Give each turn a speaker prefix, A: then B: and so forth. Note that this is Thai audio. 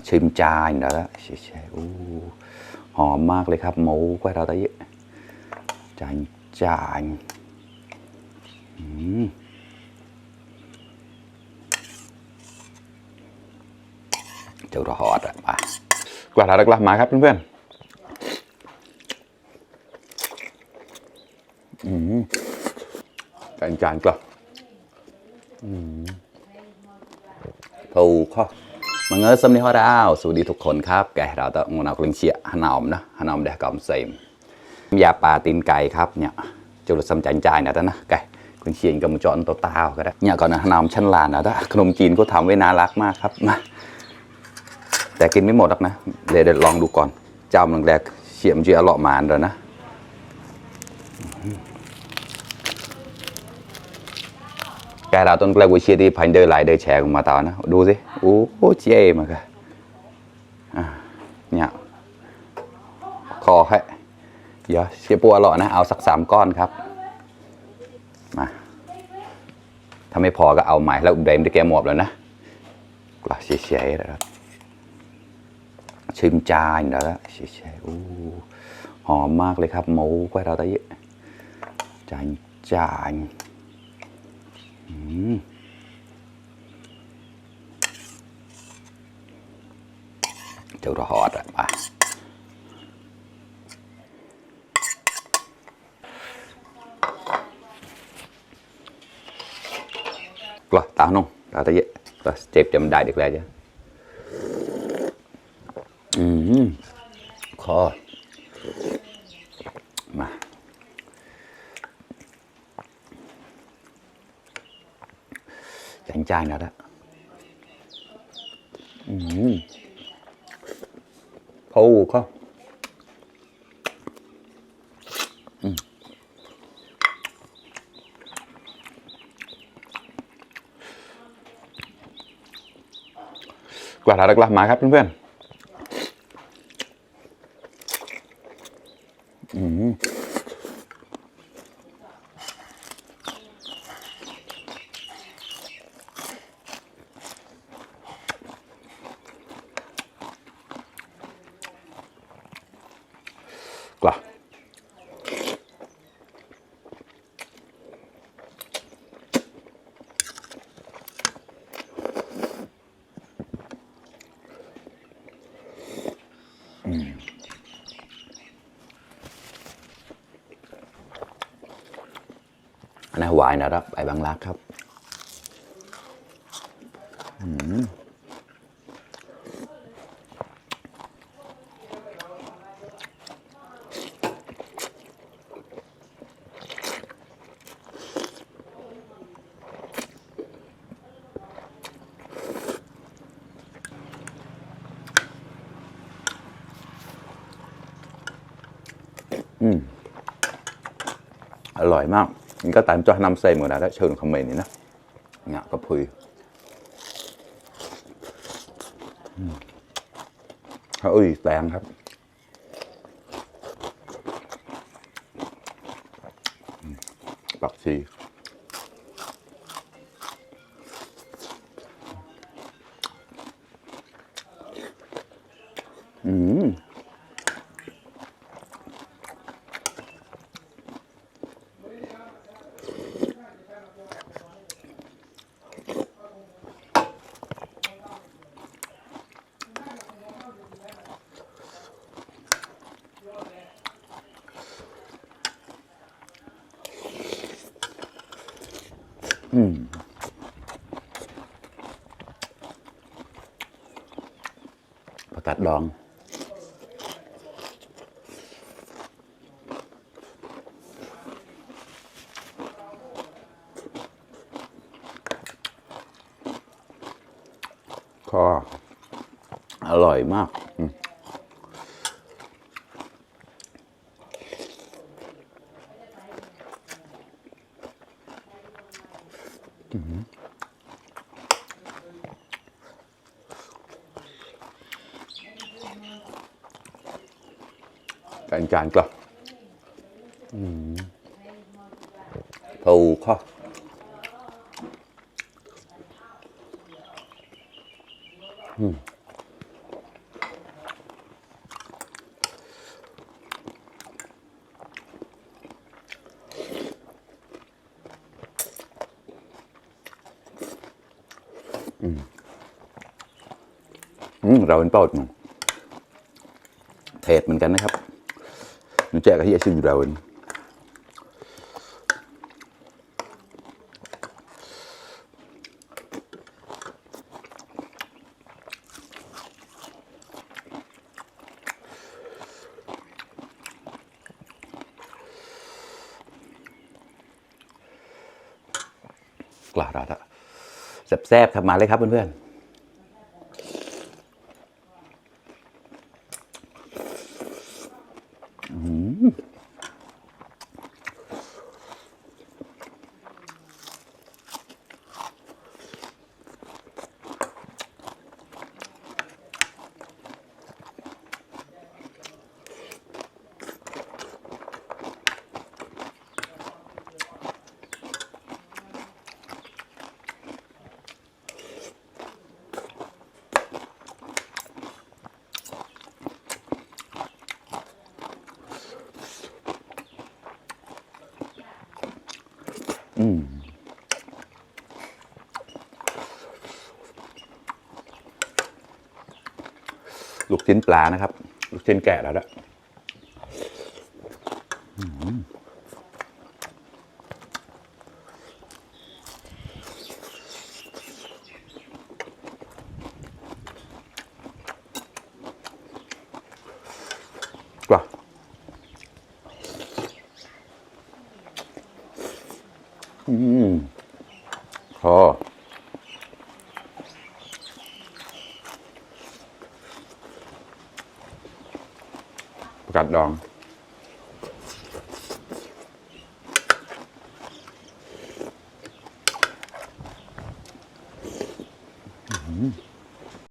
A: ชิมจานđó đóหอมมากเลยครับหมูกว่าเราตะเยอะจานเจ้าหอดอ่ะมากว่าเรากลับมาครับเพื่อนๆจานกลับถูกข้อมาเงยสำนีฮอดาวสวัสดีทุกคนครับแกเราต้องงนเอากลิ่นเชียฮานอมนะฮานอมเด็กกอมเซมยาปลาตีนไก่ครับเนี่ยจุดสำจันใจนะท่านนะไก่กลิ่นเชียกับมุจอนตัวตาวก็ได้เนี่ยก่อนนะฮานอมชั้นลานนะท่านขนมจีนก็ทำไว้น่ารักมากครับมาแต่กินไม่หมดหรอกนะเดี๋ยวลองดูก่อนเจ้ามันแรกเฉียมเจียหล่อมานเลยนะแกเราต้นกล้วยเชียที่พันเดอร์ไหลเดอร์แชร์มาต่อนะดูสิโอ้โหเจ๊มาค่ะเนี่ยคอให้เดี๋ยวเชียปัวหล่อนะเอาสัก3 ก้อนครับมาถ้าไม่พอก็เอาใหม่แล้วเดมได้แกหมดแล้วนะกว่าเฉยๆแล้วชิมจานแล้วเฉยๆหอมมากเลยครับหมูกว่าเราตะเยอะจานเจ้าหอดอ่ะมากลัวตาหนุ่มตาตะเยอะก็เจ็บจำได้เด็กแล้วจ้ะคอมาจานแล้วนะโอ้เขากว่าเรากลับมาครับเพื่อนกลับอันนี้หวานนะครับใบบางรักครับอร่อยมากนี่ก็ตามจอนำเซมหมดแล้วเชิญคอมเมนต์นี่นะเนี่ยก็พุยแตงครับปักชีผักกาดดองก็อร่อยมากจานกลับถูกข้อ เราเป็นเป้าเทศเหมือนกันนะครับนูแจกที่จะชิมเรากล้าละแซ่บๆครับมาเลยครับเพื่อนๆลูกชิ้นปลานะครับลูกชิ้นแกะแล้วด้วยกว่าพอประกาศดอง